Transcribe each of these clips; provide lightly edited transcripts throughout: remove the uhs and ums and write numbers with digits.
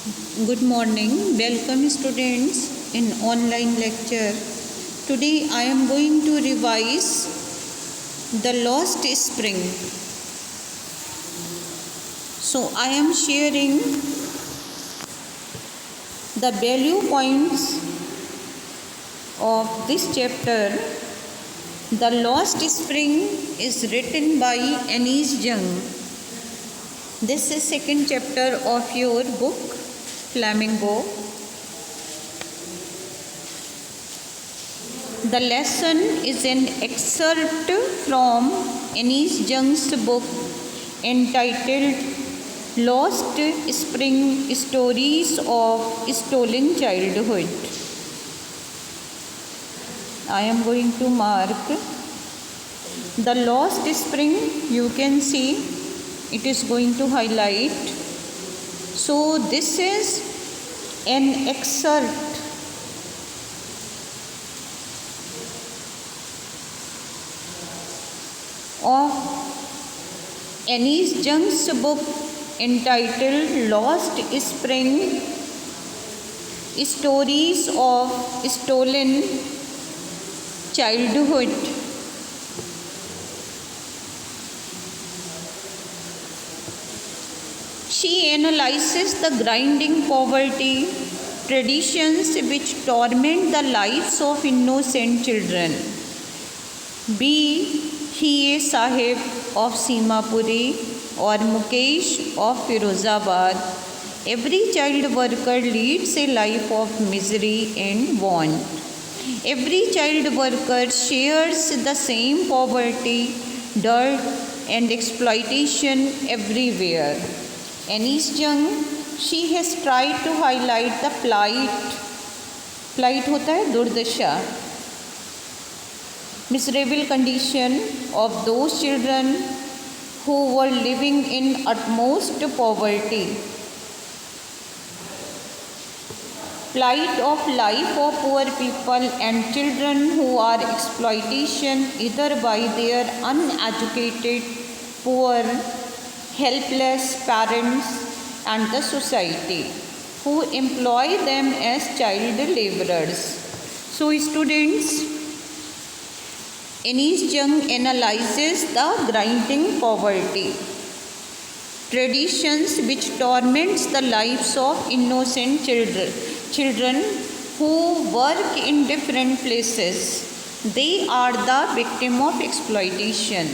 Good morning. Welcome students in online lecture. Today I am going to revise the lost spring. So I am sharing the value points of this chapter. The Lost Spring is written by Anis Jung. This is second chapter of your book Flamingo. The lesson is an excerpt from Anis Jung's book entitled Lost Spring Stories of Stolen Childhood. I am going to mark the lost spring. You can see it is going to highlight. So this is an excerpt of Anis Jung's book entitled Lost Spring Stories of Stolen Childhood. She analyzes the grinding poverty traditions which torment the lives of innocent children. Be he a Sahib of Simapuri or Mukesh of Firozabad, every child worker leads a life of misery and want. Every child worker shares the same poverty, dirt, and exploitation everywhere. Anis Jung, she has tried to highlight the plight होता है दुर्दशा, miserable condition of those children who were living in utmost poverty. Plight of life of poor people and children who are exploitation either by their uneducated, poor, helpless parents and the society who employ them as child laborers. So students, Anis Jung analyzes the grinding poverty traditions which torments the lives of innocent children who work in different places. They are the victim of exploitation.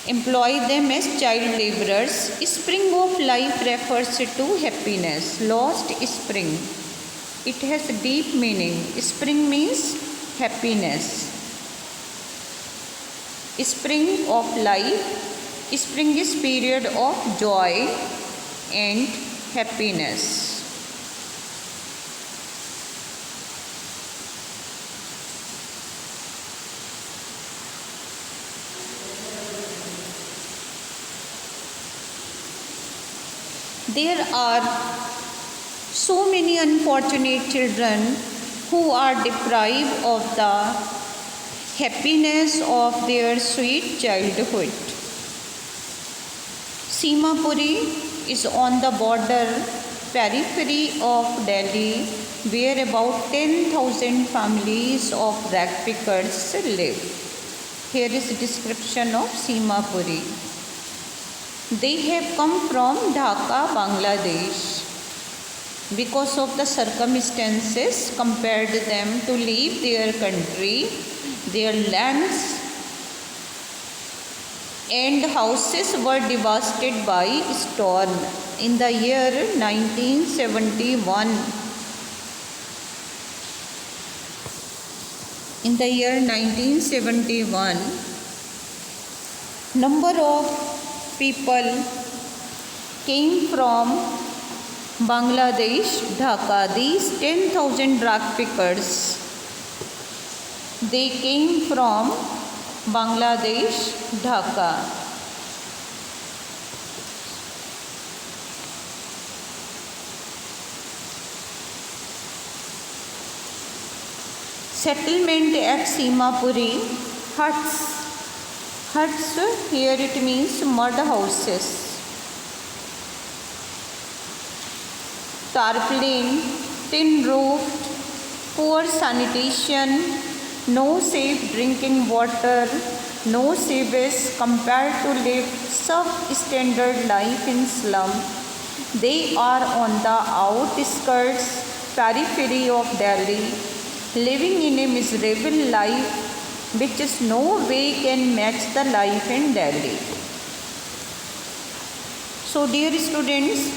Employ them as child laborers. Spring of life refers to happiness. Lost spring. It has deep meaning. Spring means happiness. Spring of life. Spring is period of joy and happiness. There are so many unfortunate children who are deprived of the happiness of their sweet childhood. Simapuri is on the border periphery of Delhi, where about 10,000 families of rag pickers live. Here is a description of Simapuri. They have come from Dhaka, Bangladesh. Because of the circumstances compelled them to leave their country, their lands and houses were devastated by storm in the year 1971. In the year 1971, number of people came from Bangladesh, Dhaka. These 10,000 rag pickers, they came from Bangladesh, Dhaka. Settlement at Simapuri, huts. Huts, here it means mud houses. tarpaulin, tin roofed, poor sanitation, no safe drinking water, no sewage compared to live substandard life in slum. They are on the outskirts, periphery of Delhi, living in a miserable life which is no way can match the life in Delhi. So dear students,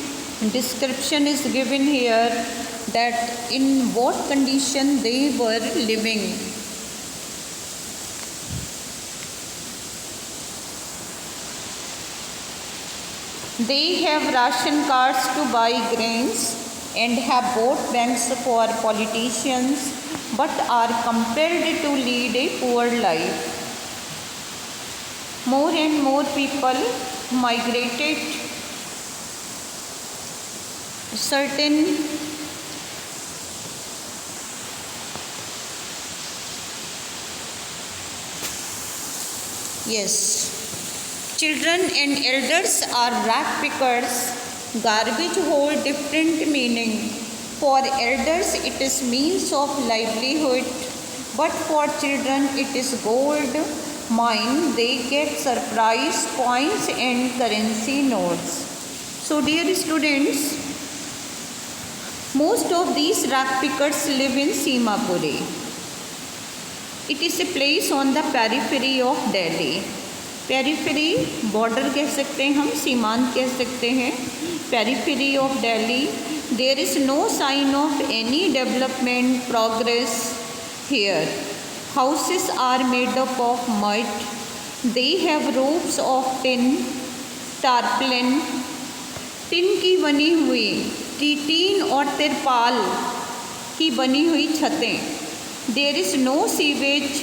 description is given here that in what condition they were living. They have ration cards to buy grains and have vote banks for politicians, but are compelled to lead a poor life. More and more people migrated. Certain children and elders are rag pickers. Garbage hold different meaning. For elders it is means of livelihood, but for children it is gold mine. They get surprise coins and currency notes. So dear students, most of these rag pickers live in Simapuri. It is a place on the periphery of Delhi. Periphery border कह सकते हैं हम, सीमांत कह सकते हैं. Periphery of Delhi. There is no sign of any development progress here. Houses are made up of mud. They have roofs of tin, tarpaulin, tin की बनी हुई, टीन और तिरपाल की बनी हुई छतें. There is no sewage,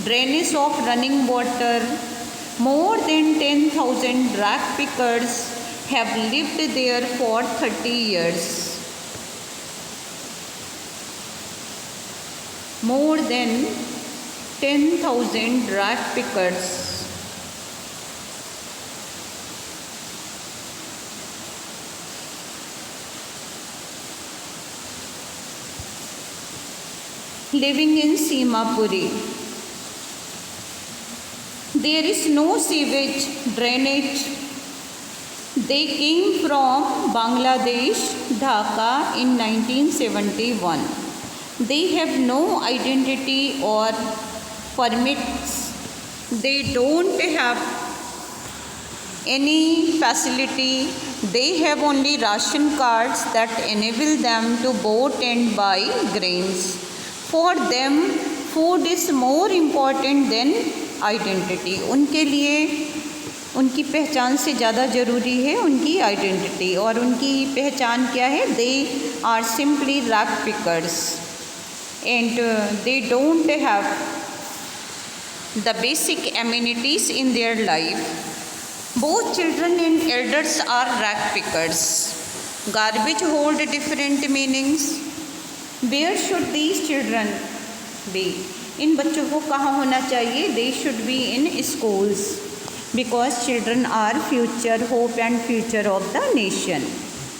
drainage of running water. More than 10,000 rag pickers have lived there for 30 years. More than 10,000 rag pickers. Living in Simapuri. There is no sewage, drainage. They came from Bangladesh, Dhaka in 1971. They have no identity or permits. They don't have any facility. They have only ration cards that enable them to vote and buy grains. For them, food is more important than identity. उनके लिए उनकी पहचान से ज़्यादा ज़रूरी है उनकी identity. और उनकी पहचान क्या है? They are simply rag pickers and they don't have the basic amenities in their life. Both children and elders are rag pickers. Garbage hold different meanings. Where should these children be? इन बच्चों को कहाँ होना चाहिए? They should be in schools because children are future hope and future of the nation.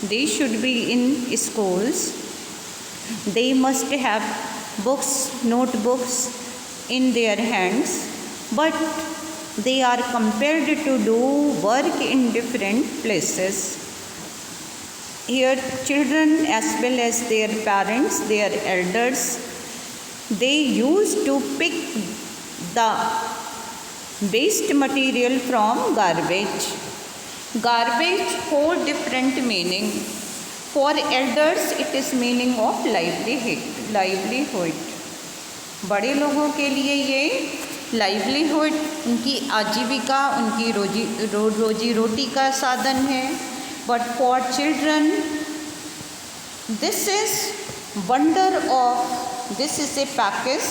They should be in schools. They must have books, notebooks in their hands, but they are compelled to do work in different places. Here children as well as their parents, their elders, they used to pick the waste material from garbage. Garbage hold different meaning. For elders it is meaning of livelihood. बड़े लोगों के लिए ये livelihood, उनकी आजीविका, उनकी रोजी रोटी का साधन है. But for children, this is a package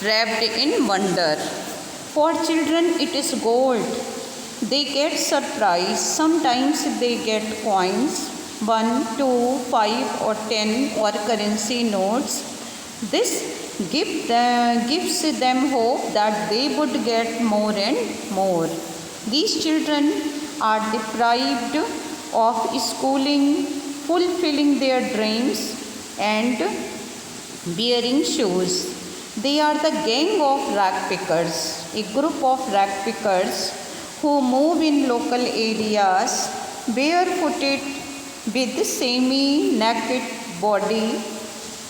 wrapped in wonder. For children, it is gold. They get surprise. Sometimes they get coins, 1, 2, 5 or 10 or currency notes. This gives them hope that they would get more and more. These children are deprived of schooling, fulfilling their dreams and wearing shoes. They are the gang of rag pickers, a group of rag pickers who move in local areas barefooted with semi-naked body.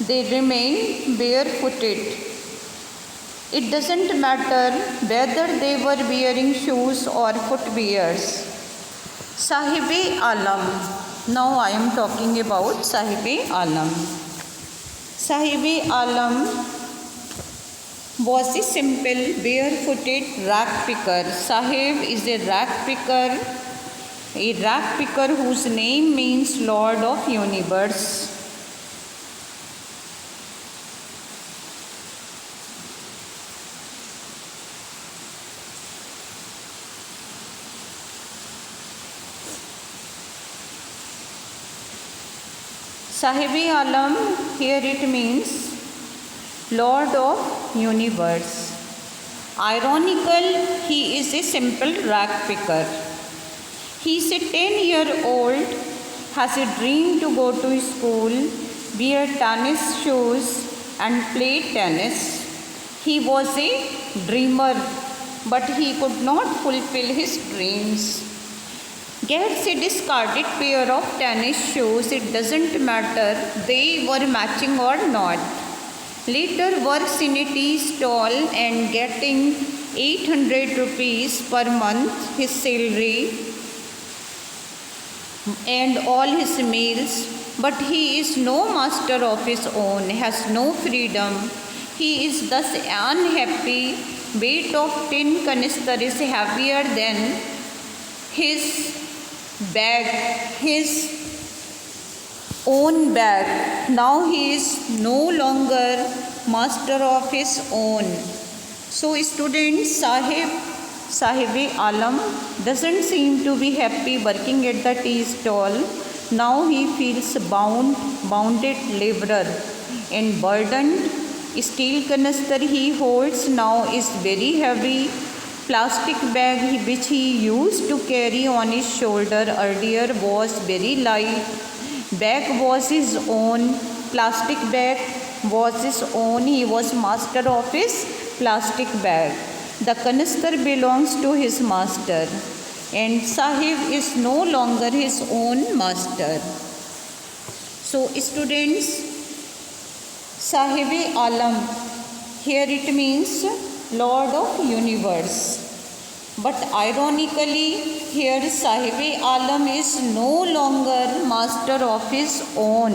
They remain barefooted. It doesn't matter whether they were wearing shoes or footwears. Sahib-e-Alam. Now I am talking about Sahib-e-Alam. Sahib-e-Alam was a simple barefooted rag picker. Sahib is a rag picker whose name means Lord of Universe. Sahib-e-Alam, here it means Lord of Universe. Ironical, he is a simple rag picker. He is a 10-year-old, has a dream to go to school, wear tennis shoes and play tennis. He was a dreamer, but he could not fulfill his dreams. Gets a discarded pair of tennis shoes, it doesn't matter they were matching or not. Later works in a tea stall and getting 800 rupees per month, his salary and all his meals. But he is no master of his own, has no freedom. He is thus unhappy. Weight of tin canister is heavier than his bag, his own bag. Now he is no longer master of his own. So students, Sahib-e-Alam doesn't seem to be happy working at the tea stall. Now he feels bounded laborer and burdened. Steel canister he holds now is very heavy. Plastic bag which he used to carry on his shoulder earlier was very light. Bag was his own. Plastic bag was his own. He was master of his plastic bag. The canister belongs to his master, and Sahib is no longer his own master. So students, Sahib-e-Alam, here it means Lord of Universe. But ironically, here Sahib-e-Alam is no longer master of his own.